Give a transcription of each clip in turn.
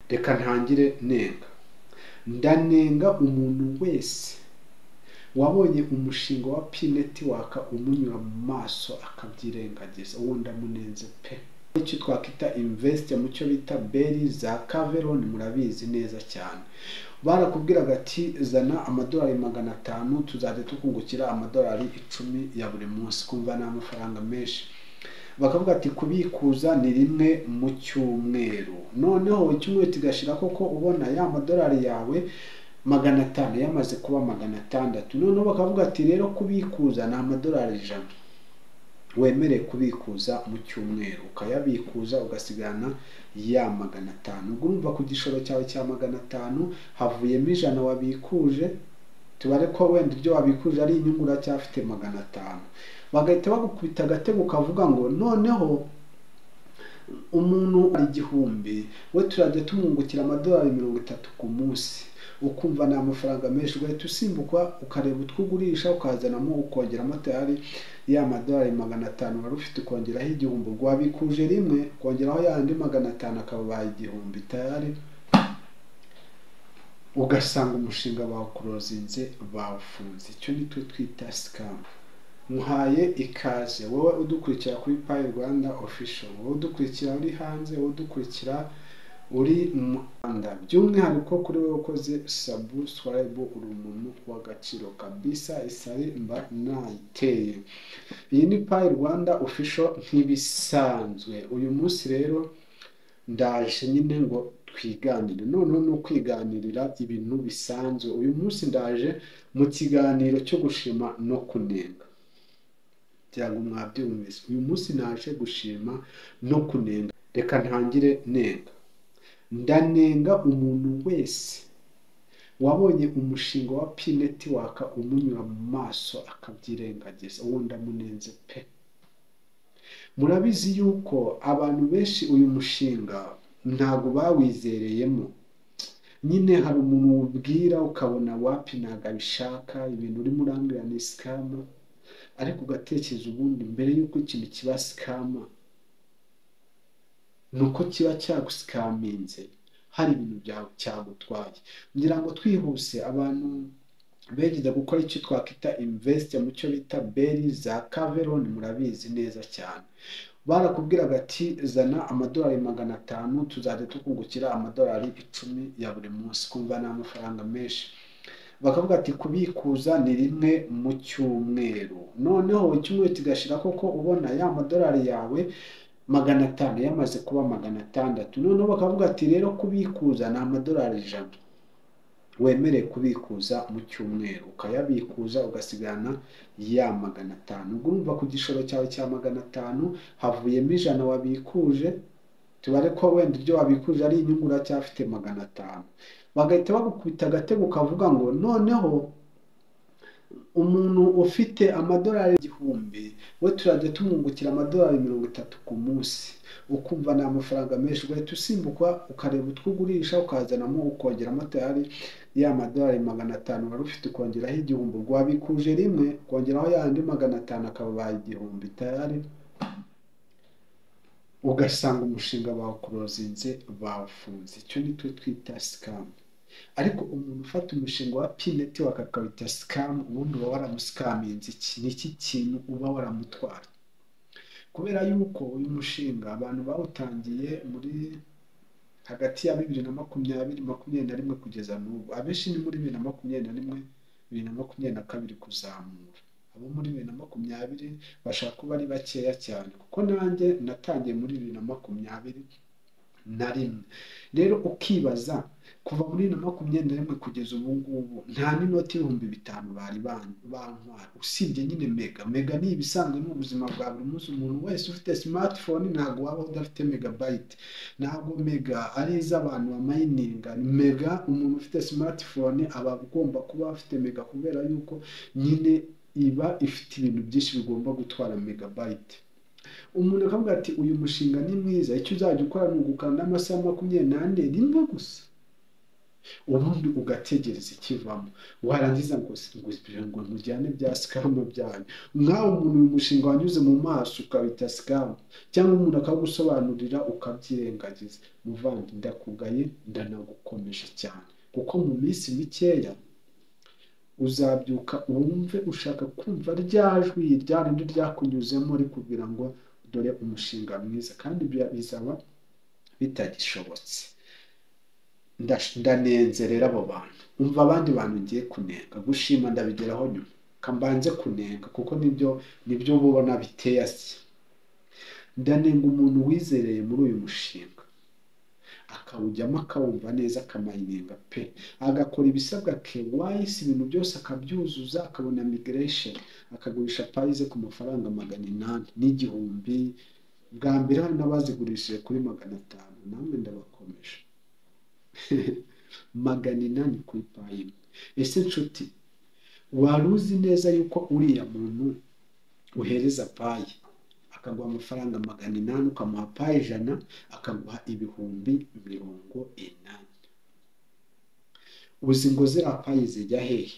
reka ntangire nenga. Ndanenga umuntu wese wabonye umushinga wa P-Network umunyura mu maso akabyirengagiza, uwo ndamunenze pe. Icyo twakwita invest mu cyo bita beri za Caveron murabizi neza cyane. Barakubwiraga ati zana amadolari 500 tuzajya tukungukira amadolari 10 ya buri munsi, kumva ni amafaranga menshi. Bakavuga ati kubikuza ni rimwe mu cyumweru, noneho icyumweru kigashira koko ubona ya madolari yawe 500 yamaze kuba 600. Noneho bakavuga ati rero kubikuza ni amadolari 100 wemereye kubikuza mu cyumweru, ukayabikuza ugasigana ya 500. Urumva ku gishoro cyawe cya 500 havuyemo 100 wabikuje, tubare ko wenda ibyo wabikuje ari inyungu uracyafite 500. Bagahita bagukubita agatego kavuga ngo noneho umuntu ari 1000 we turajya tumwungukira amadolari 30 ku munsi, ukumva ni amafaranga menshi. Ugahita usimbuka ukareba utwugurisha ukazanamo ukongeramo tayari ya madolari 500 wari ufite, ukongeraho 1000. Rwabikuje rimwe kongeraho yandi 500 akaba 1000 tayari, ugasanga umushinga bawukurozinze bawufunze. Icyo ni twe twita scam. Muhaye ikaze wowe udukurikira kuri Pi Rwanda Official, wowe udukurikira uri hanze, wowe udukurikira uri mu Rwanda, by'umwihariko kuri wowe ukoze subscribe, uri umuntu w'agaciro kabisa, isari mba nayiteye. Iyi ni Pi Rwanda Official nk'ibisanzwe. Uyu munsi rero ndaje nyine ngo twiganire, noneho no kwiganirira ibintu bisanzwe. Uyu munsi ndaje mu kiganiro cyo gushima no kunenga, cyangwa mwabyumvise. Uyu munsi naje gushima no kunenga. Reka ntangire nenga. Ndanenga umuntu wese wabonye umushinga wa P-Network umunyura mu maso akabyirengagiza, uwo ndamunenze pe. Murabizi yuko abantu benshi uyu mushinga ntago bawizereyemo. Nyine hari umuntu ubwira ukabona wapi ntago abishaka, ibintu urimo urambwira ni scam, ariko ugatekereza ubundi mbere yuko ikintu kiba scam nuko kiba cyagusikaminze, hari ibintu byawe cyagutwaye. Ngira ngo twihuse, abantu begeza gukora icyo twakwita invest mu cyo bita beri za Caveron murabizi neza cyane. Barakubwiraga ati zana amadolari 500 tuzajya tukungukira amadolari 10 ya buri munsi, kumva ni amafaranga menshi. Bakavuga ati kubikuza ni rimwe mu cyumweru, noneho icyumweru kigashira koko ubona ya madolari yawe 500 yamaze kuba 600. Noneho bakavuga ati rero kubikuza ni amadolari 100 wemereye kubikuza mu cyumweru, ukayabikuza ugasigana ya 500. Urumva ku gishoro cyawe cya 500 havuyemo 100 wabikuje, tubare ko wenda ibyo wabikuje ari inyungu uracyafite 500. Bagahita bagukubita agatego kavuga ngo noneho umuntu ufite amadolari 1000 we turajya tumwungukira amadolari 30 ku munsi, ukumva ni amafaranga menshi. Ugahita usimbuka ukareba utwugurisha ukazanamo ukongeramo tayari ya madolari 500 wari ufite, ukongeraho 1000. Rwabikuje rimwe kongeraho yandi 500 akaba 1000 tayari, ugasanga umushinga bawukurozinze bawufunze. Icyo ni twe twita scam. Ariko umuntu ufata umushinga wa P-Network akawita scam, ubundi uba waramusikaminze iki kintu uba waramutwara. Kubera yuko uyu mushinga abantu bawutangiye muri hagati ya 2020-2021 kugeza n'ubu. Abenshi ni muri 2021-2022 kuzamura. Abo muri 2020 bashaka kuba ari bakeya cyane, kuko nanjye natangiye muri 2021. Rero ukibaza kuva muri 2021 kugeza ubu ngubu nta n'inoti 5000 bari bantwara, usibye nyine mega ni ibisanzwe mu buzima bwa buri munsi. Umuntu wese ufite smartphone ntago waba udafite megabyte, ntago mega ari iz'abantu bamayininga. Mega umuntu ufite smartphone aba agomba kuba afite mega, kubera yuko nyine iba ifite ibintu byinshi bigomba gutwara megabyte. Umuntu akavuga ati uyu mushinga ni mwiza, icyo uzajya ukora ni ugukanda amasaha 24 rimwe gusa. ubundi ugategereza ikivamo, warangiza ngo mujyane bya sikama byanyu. Nkawe umuntu uyu mushinga wanyuze mu maso ukabita sikama, cyangwa umuntu akagusobanurira ukabyirengagiza, muvandi ndakugaye ndanagukomeje cyane, kuko mu minsi mikeya uzabyuka wumve ushaka kumva rya jwi rya rindi ryakunyuzemo rikubwira ngo dore umushinga mwiza, kandi bizaba bitagishobotse. Ndanenze rero abo bantu. Umva abandi bantu ngiye kunenga, gushima ndabigeraho nyuma, kambanze kunenga kuko nibyo ubona biteye asi. Ndanenga umuntu wizereye muri uyu mushinga akawujyamo akawumva neza akamayininga pe, agakora ibisabwa KYC ibintu byose akabyuzuza, akabona migration, akagurisha payize ku mafaranga 800 n'igihumbi. Bwa mbere hari n'abazigurishije kuri 500, namwe ndabakomeje 800 kuri payi. Ese nshuti, wari uzi neza yuko uriya muntu uhereza payi akaguha amafaranga 800, ukamuha payi 100 akaguha 80,000? Uzi ngo ziriya payi zijya hehe?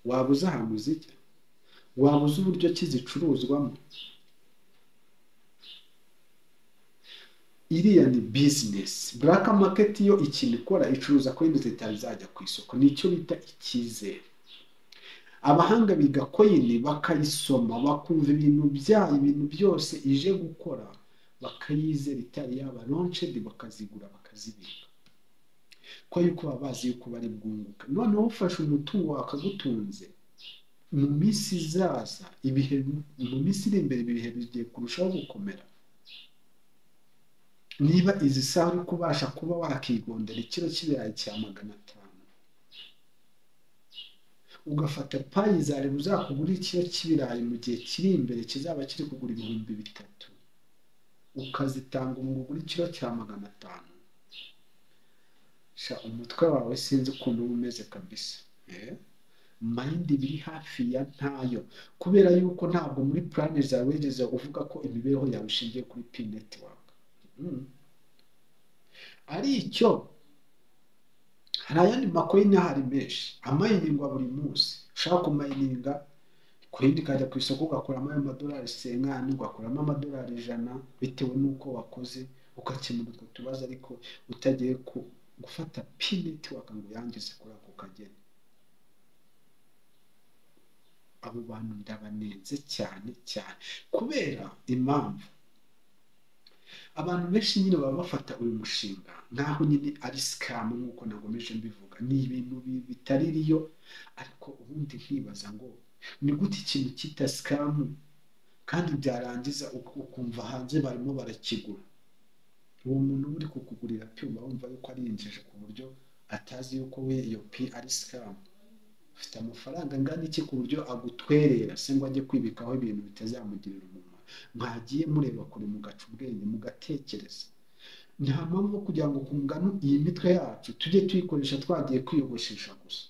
Waba uzi ahantu zijya? Waba uzi uburyo kizicuruzwamo? Iriya ni business. Black market yo ikintu ikora icuruza coin zitazajya ku isoko, nicyo bita icyizere. Abahanga biga coin bakayisoma, bakumva ibintu byose ije gukora, bakayizera itari yaba launched, bakazigura bakazibika, ko yuko babazi yuko bari bwunguka. Noneho ufashe umutungo wakagutunze, mu minsi izaza, mu minsi iri imbere ibihe bigiye kurushaho gukomera. Niba izi saha uri kubasha kuba wakigondera ikiro cy'ibirayi cya 500, ugafata payi zari uzakugura ikiro cy'ibirayi mu gihe kiri imbere kizaba kiri kugura 3,000, ukazitanga mu kugura ikiro cya 500, sha umutwe wawe sinzi ukuntu umeze kabisa. Mind biri hafi ya ntayo, kubera yuko ntabwo muri plan zawe wigeze uvuga ko imibereho yawe ishingiye kuri P network. Ari icyo, hari ayandi makoyini ahari menshi amayiningwa buri munsi. Ushaka kumayininga coin ikajya ku isoko ugakuramo $50, ugakuramo $100 bitewe n'uko wakoze, ukakemura utwo tubazo, ariko utagiye gufata P network ngo yangize kuri ako kageni. Abo bantu ndabanenze cyane cyane, kubera impamvu abantu benshi nyine baba bafata uyu mushinga nkaho nyine ari scam, nk'uko nagomeje mbivuga, ni ibintu bitari riyo. Ariko ubundi nkibaza ngo ni gute ikintu kita scam kandi byarangiza ukumva hanze barimo barakigura? Uwo muntu uri kukugurira pyuma wumva yuko ari injije ku buryo atazi yuko we iyo P ari scam. Ufite amafaranga angana iki ku buryo agutwerera se ngo ajye kwibikaho ibintu bitazamugirira umumaro? Mwagiye mureba kure mugaca ubwenge mugatekereza. Nta mpamvu kugira ngo kungana iyi mitwe yacu tujye tuyikoresha twagiye kwiyogoshesha gusa.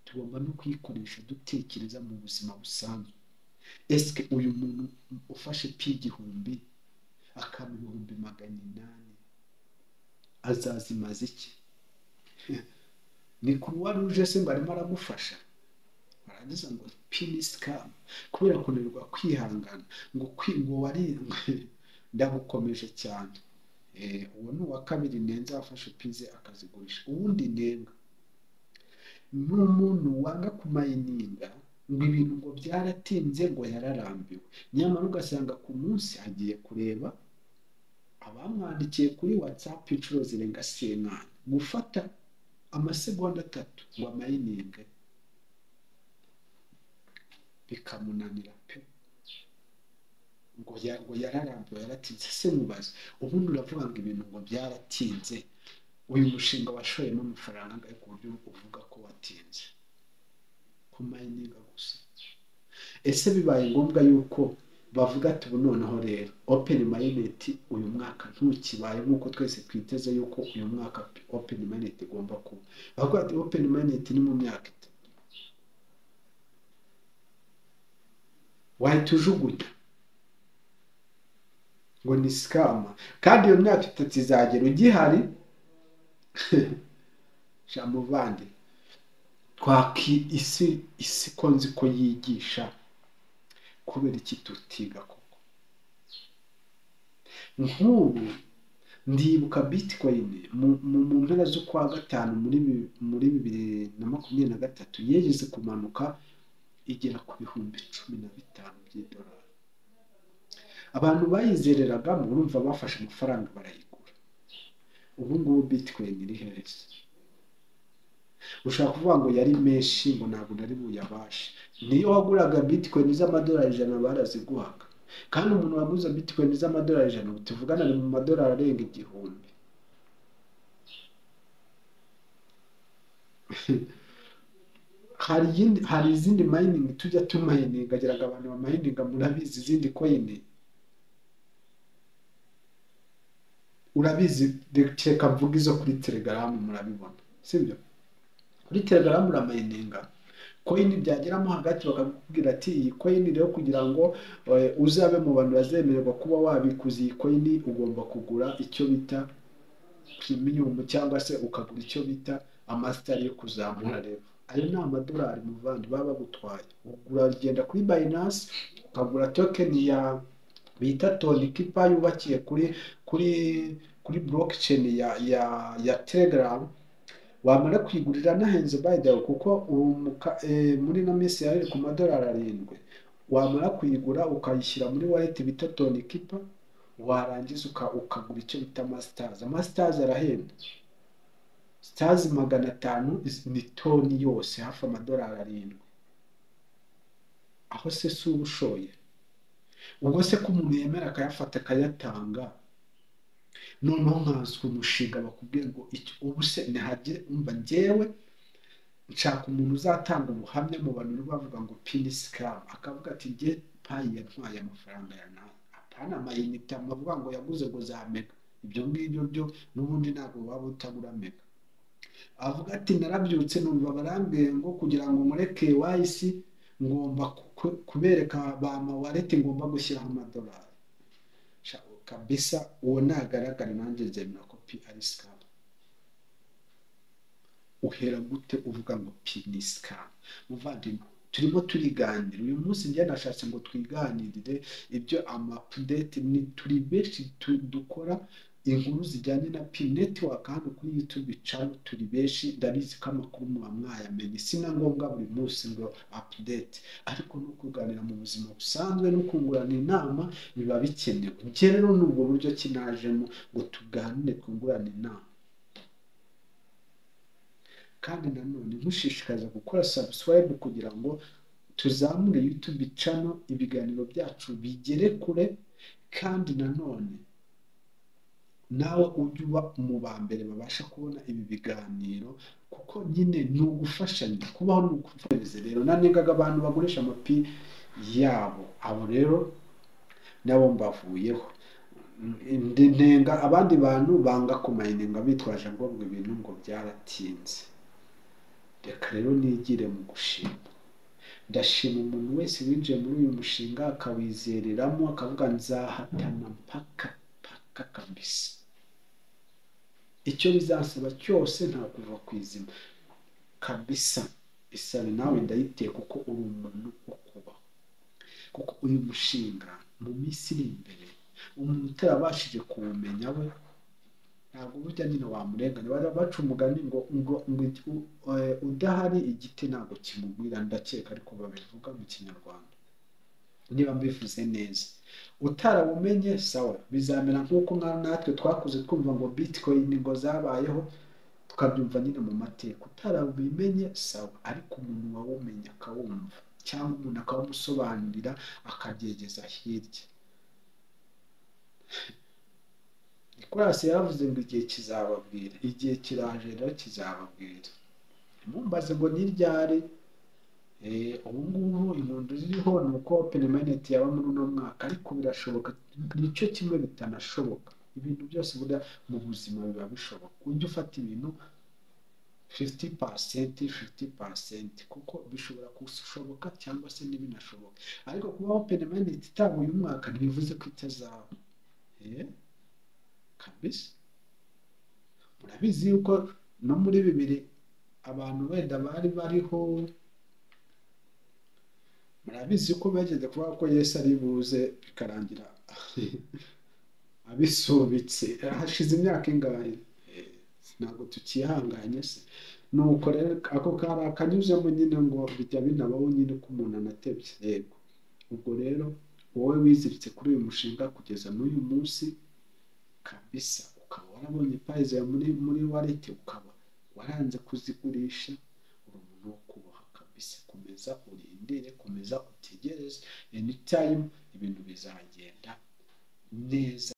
Tugomba no kuyikoresha dutekereza mu buzima busanzwe. Eske uyu muntu ufashe P 1000 akaba 800 azazimaze iki? Ni Croix Rouge se barimo aragufasha? Barangiza ngo P ni scam kubera kunirwa kwihangana ngo wari ndagukomeje cyane. Uwo ni uwa kabiri nenza afashe pize akazigurisha. Ubundi nenga n'umuntu wanga kumayininga ngo ibintu ngo byaratinze ngo yararambiwe, nyamara ugasanga ku munsi agiye kureba abamwandikiye kuri WhatsApp inshuro zirenga 9 gufata amasegonda 3 ngo amayininge bikamunanira pe, ngo yararambiwe yaratinze. Se mubaze ubundi uravuga ngo ibintu ngo byaratinze, uyu mushinga washoyemo amafaranga angahe ku buryo uvuga ko watinze kumayininga gusa? Ese bibaye ngombwa yuko bavuga ati ubu noneho rero open mainnet uyu mwaka ntukibaye nk'uko twese twiteze yuko uyu mwaka open mainnet igomba kuba, bavuga ati open mainnet ni mu myaka 3, wahita ujugunya ngo ni scam, kandi iyo myaka itatu izagera ugihari. Jamuvandi twaki isi ko nzi ko yigisha, kubera iki tutiga koko? Nk'ubu ndibuka bitcoin mu mpera z'ukwa gatanu muri 2023 yegeze kumanuka igera ku bihumbi 15 by'idolari. Abantu bayizereragamo urumva bafashe amafaranga barayigura. Ubu ngubu bitcoin iri heza. Ushaka kuvuga ngo yari menshi ngo ntabwo nari buyabashe. Niyo waguraga bitcoin z'amadolari 100 baraziguhaga, kandi umuntu waguze bitcoin z'amadolari 100 tuvugana ni mu madolari arenga 1000. hari izindi mining tujya tumayininga, ageraga abantu bamayininga, murabizi izindi coin, urabizi, reka mvuga izo kuri Telegram murabibona, sibyo? Kuri Telegram uramayininga coin, byageramo hagati bakakubwira ati iyi coin rero kugira ngo uzabe mu bantu bazemererwa kuba wabikuza iyi coin ugomba kugura icyo bita premium, cyangwa se ukagura icyo bita amaster yo kuzamura rero. Ayo ni amadolari muvandi baba bagutwaye. Uragenda kuri Binance ukagura token ya bita Tonikipa yubakiye kuri blockchain ya Telegram. Wamara kwigurira nahenze by the way, kuko muri no minsi yari ku madolari 7. Wamara kuyigura ukayishyira muri wallet bita Tonikipa, warangiza ukagura icyo bita masters. Masters arahenda, stars 500 ni toni yose, hafi amadolari 7. Aho se si ubushoye? Ubwo se ko umuntu yemera akayafata akayatanga, noneho nkazwe umushinga bakubwiye ngo ubu se ntihagire, umva njyewe nshaka umuntu uzatanga ubuhamya mu bantu bavuga ngo pin scam, akavuga ati njye payi yantwaye amafaranga ya nawe, apana amayinite amavuga ngo yaguze ngo za mega. Ibyo ngibyo byo n'ubundi ntabwo waba utagura mega. Avuga ati narabyutse numva barambwiye ngo kugira ngo mureke KYC ngomba kubereka ba wallet ngomba gushyiraho amadolari. Kabisa uwo nagaragara nanjye nzemera ko pi ari scam. Uhera gute uvuga ngo pi ni scam? Muvandimwe, turimo turiganira uyu munsi, njye nashatse ngo twiganirire ibyo update ni turi benshi dukora inkuru zijyanye na pi network hano kuri YouTube channel, turi benshi, ndabizi ko amakuru muba mwayamenye, sina ngombwa buri munsi ngo update, ariko no kuganira mu buzima busanzwe no kungurana inama biba bikenewe. Njye rero n'ubwo buryo kinajemo ngo tuganire twungurane inama. Kandi nanone ntushishikaza gukora subscribe kugira ngo tuzamure YouTube channel, ibiganiro byacu bigere kure, kandi nanone nawe ujye uba mu ba mbere babasha kubona ibi biganiro, kuko nyine ni ugufashanya, kubaho ni ukufashanya. Rero nanengaga abantu bagurisha amapi yabo, abo rero nabo mbavuyeho. Ndenga abandi bantu banga kumayininga bitwaje ngo ibintu ngo byaratinze. Reka rero nigire mu gushima. Ndashima umuntu wese winjiye muri uyu mushinga akawizereramo, akavuga nzahatana mpaka kabisa. Icyo bizasaba cyose nta kuva ku izima kabisa. Isabe nawe ndayiteye kuko uri umuntu wo kubaho, kuko uyu mushinga mu minsi iri imbere umuntu utarabashije kuwumenya we ntabwo burya nyine wamurenganya. Baca umugani ngo udahari igiti ntabwo kimugwira, ndakeka ariko babivuga mu Kinyarwanda, niba mbivuze neza. Utarawumenye sawa, bizamera nk'uko natwe twakuze twumva ngo bitcoin ngo zabayeho, tukabyumva nyine mu mateka. Utarabimenye sawa, ariko umuntu wawumenye akawumva, cyangwa umuntu akawumusobanurira akabyegeza hirya. Nicolas yaravuze ngo igihe kizababwira, igihe kiraje rero kizababwira. Mumbaze ngo ni ryari? Ubu ngubu impundu ziriho ni uko open minded yaba muri uno mwaka, ariko birashoboka. Nicyo kimwe bitanashoboka. Ibintu byose burya mu buzima biba bishoboka. Ujye ufata ibintu 50%, kuko bishobora gushoboka cyangwa se ntibinashoboka. Ariko kuba open minded itabuye umwaka ntibivuze ko itazaba. kabisa. Murabizi yuko no muri bibiri abantu wenda bari bariho, murabizi ko bageze kuvuga ko Yesu ari buze bikarangira abisubitse, hashize imyaka ingahe? Ntabwo tukihanganye se. Nuko rero ako kari akanyuzemo nyine ngo bijya binabaho nyine ko umuntu anatebye. Yego, ubwo rero wowe wiziritse kuri uyu mushinga kugeza n'uyu munsi kabisa, ukaba warabonye payi zawe muri wallet, ukaba waranze kuzigurisha, uri umuntu wo kubaha kabisa. Komeza urindire, komeza utegereze, anytime ibintu bizagenda neza.